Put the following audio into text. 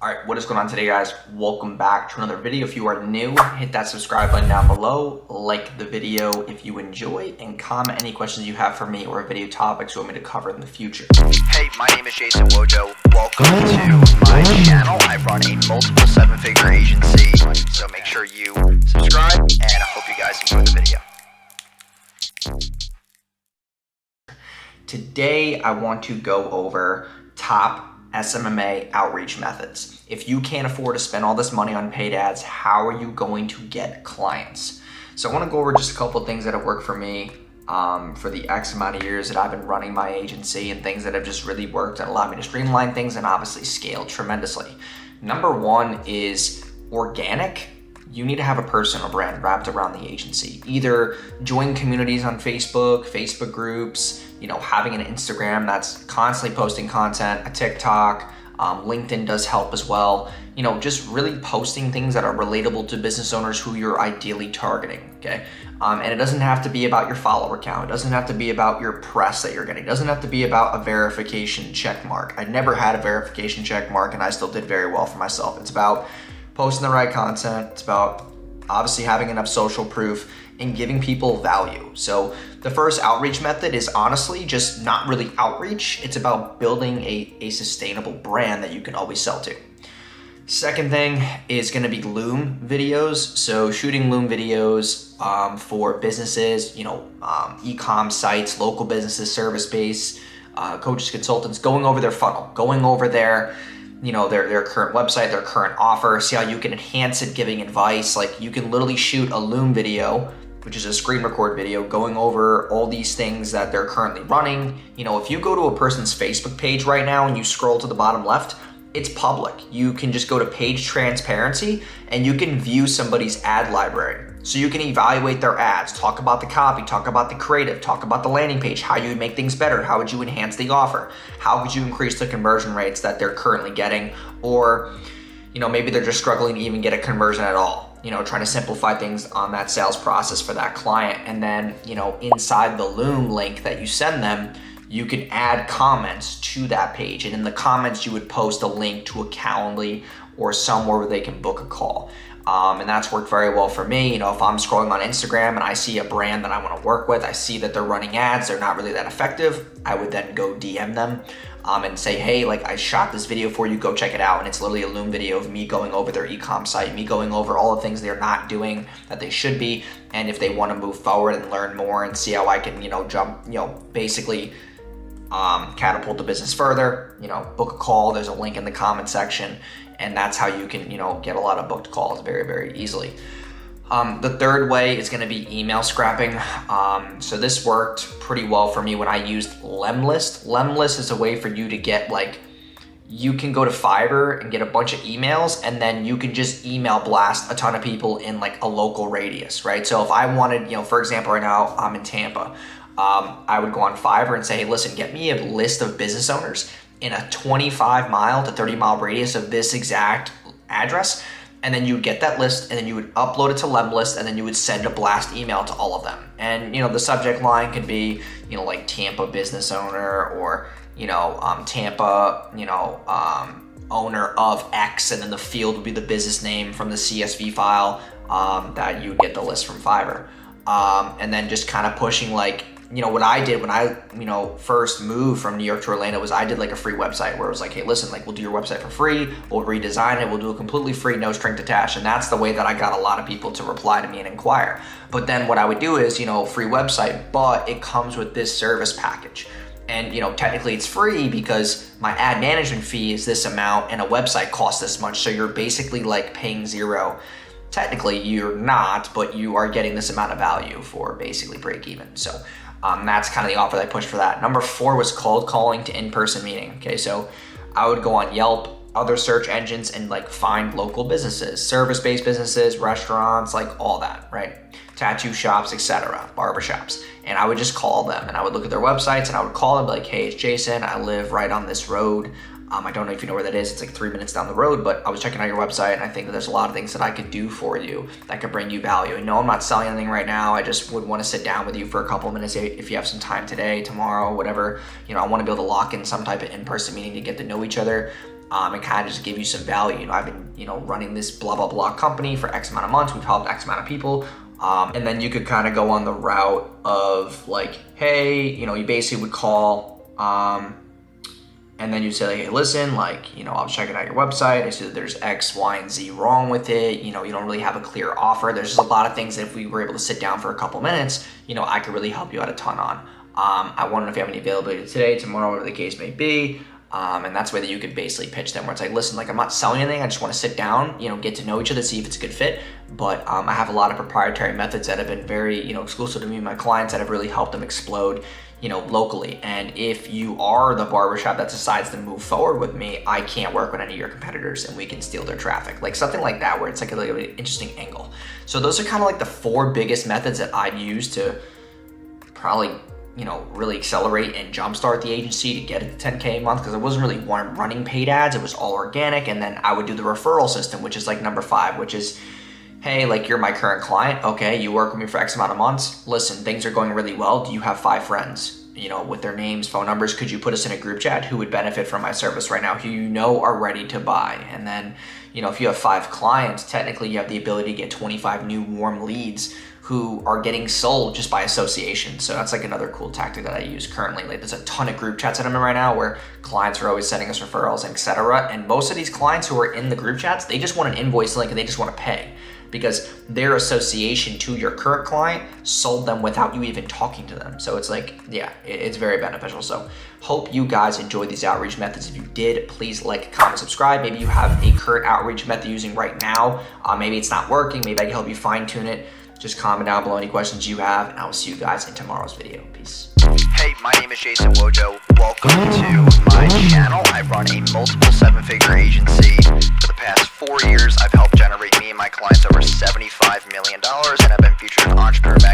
All right, what is going on today, guys? Welcome back to another video. If you are new, hit that subscribe button down below, like the video if you enjoy, and comment any questions you have for me or video topics you want me to cover in the future. Hey, my name is Jason Wojo. Welcome to my channel. I run a multiple seven-figure agency, so make sure you subscribe, and I hope you guys enjoy the video. Today, I want to go over top SMMA outreach methods. If you can't afford to spend all this money on paid ads, how are you going to get clients? So I want to go over just a couple of things that have worked for me for the X amount of years that I've been running my agency, and things that have just really worked and allowed me to streamline things and obviously scale tremendously. Number one is organic. You need to have a personal brand wrapped around the agency. Either join communities on Facebook groups, having an Instagram that's constantly posting content, a TikTok, LinkedIn does help as well. Just really posting things that are relatable to business owners who you're ideally targeting, okay? And it doesn't have to be about your follower count. It doesn't have to be about your press that you're getting. It doesn't have to be about a verification check mark. I never had a verification check mark, and I still did very well for myself. It's about posting the right content. It's about obviously having enough social proof and giving people value. So the first outreach method is honestly just not really outreach. It's about building a sustainable brand that you can always sell to. Second thing is gonna be Loom videos. So shooting Loom videos for businesses, e-com sites, local businesses, service-based, coaches, consultants, going over their funnel, going over their current website, their current offer, see how you can enhance it, giving advice. Like, you can literally shoot a Loom video, which is a screen record video, going over all these things that they're currently running. If you go to a person's Facebook page right now and you scroll to the bottom left, it's public. You can just go to page transparency and you can view somebody's ad library. So you can evaluate their ads, talk about the copy, talk about the creative, talk about the landing page, how you would make things better, how would you enhance the offer, how could you increase the conversion rates that they're currently getting, or maybe they're just struggling to even get a conversion at all. Trying to simplify things on that sales process for that client. And then, inside the Loom link that you send them, you can add comments to that page. And in the comments, you would post a link to a Calendly or somewhere where they can book a call. And that's worked very well for me. If I'm scrolling on Instagram and I see a brand that I want to work with, I see that they're running ads, they're not really that effective, I would then go DM them and say, hey, I shot this video for you, go check it out. And it's literally a Loom video of me going over their e-com site, me going over all the things they're not doing that they should be. And if they want to move forward and learn more and see how I can, basically catapult the business further, book a call. There's a link in the comment section. And that's how you can, get a lot of booked calls very, very easily. The third way is going to be email scrapping. So this worked pretty well for me when I used Lemlist. Lemlist is a way for you to get you can go to Fiverr and get a bunch of emails, and then you can just email blast a ton of people in a local radius, right? So if I wanted, for example, right now I'm in Tampa, I would go on Fiverr and say, hey, listen, get me a list of business owners in a 25 mile to 30 mile radius of this exact address. And then you would get that list, and then you would upload it to Lemlist, and then you would send a blast email to all of them. And, the subject line could be, Tampa business owner, or, Tampa, owner of X, and then the field would be the business name from the CSV file that you would get the list from Fiverr. And then just kind of pushing what I did when I, first moved from New York to Orlando was I did a free website where it was hey, listen, we'll do your website for free. We'll redesign it. We'll do it completely free, no string attached. And that's the way that I got a lot of people to reply to me and inquire. But then what I would do is, free website, but it comes with this service package. And, technically it's free because my ad management fee is this amount and a website costs this much. So you're basically paying zero. Technically you're not, but you are getting this amount of value for basically break even. So that's kind of the offer that I pushed for that. Number 4 was cold calling to in-person meeting. Okay, so I would go on Yelp, other search engines, and find local businesses, service-based businesses, restaurants, all that, right? Tattoo shops, etc., barbershops. And I would just call them, and I would look at their websites, and I would call them hey, it's Jason, I live right on this road. I don't know if you know where that is. It's 3 minutes down the road, but I was checking out your website, and I think that there's a lot of things that I could do for you that could bring you value. And no, I'm not selling anything right now. I just would want to sit down with you for a couple of minutes if you have some time today, tomorrow, whatever. I want to be able to lock in some type of in-person meeting to get to know each other and kind of just give you some value. You know, I've been, you know, running this blah, blah, blah company for X amount of months. We've helped X amount of people. And then you could kind of go on the route of like, hey, you know, you basically would call, and then you say, like, hey, listen, like, you know, I was checking out your website. I see that there's X, Y, and Z wrong with it. You know, you don't really have a clear offer. There's just a lot of things that if we were able to sit down for a couple minutes, you know, I could really help you out a ton on. I want to know if you have any availability today, tomorrow, whatever the case may be. And that's the way that you could basically pitch them, where it's like, listen, like, I'm not selling anything. I just want to sit down, you know, get to know each other, see if it's a good fit. But I have a lot of proprietary methods that have been very, you know, exclusive to me and my clients that have really helped them explode, you know, locally. And if you are the barbershop that decides to move forward with me, I can't work with any of your competitors and we can steal their traffic. Like something like that, where it's like a really interesting angle. So those are kind of like the 4 biggest methods that I've used to probably, you know, really accelerate and jumpstart the agency to get it to 10K a month, because I wasn't really running paid ads. It was all organic. And then I would do the referral system, which is like number 5, which is, hey, like, you're my current client. Okay, you work with me for X amount of months. Listen, things are going really well. Do you have 5 friends, you know, with their names, phone numbers? Could you put us in a group chat who would benefit from my service right now, who you know are ready to buy? And then, you know, if you have 5 clients, technically you have the ability to get 25 new warm leads who are getting sold just by association. So that's like another cool tactic that I use currently. Like, there's a ton of group chats that I'm in right now where clients are always sending us referrals, etc. And most of these clients who are in the group chats, they just want an invoice link and they just want to pay, because their association to your current client sold them without you even talking to them. So it's like, yeah, it's very beneficial. So hope you guys enjoy these outreach methods. If you did, please like, comment, subscribe. Maybe you have a current outreach method you're using right now. Maybe it's not working. Maybe I can help you fine tune it. Just comment down below any questions you have, and I will see you guys in tomorrow's video. Peace. Hey, my name is Jason Wojo. Welcome to my channel. I run a multiple 7-figure agency. For the past 4 years, I've helped generate me and my clients over $75 million, and I've been featured in Entrepreneur Magazine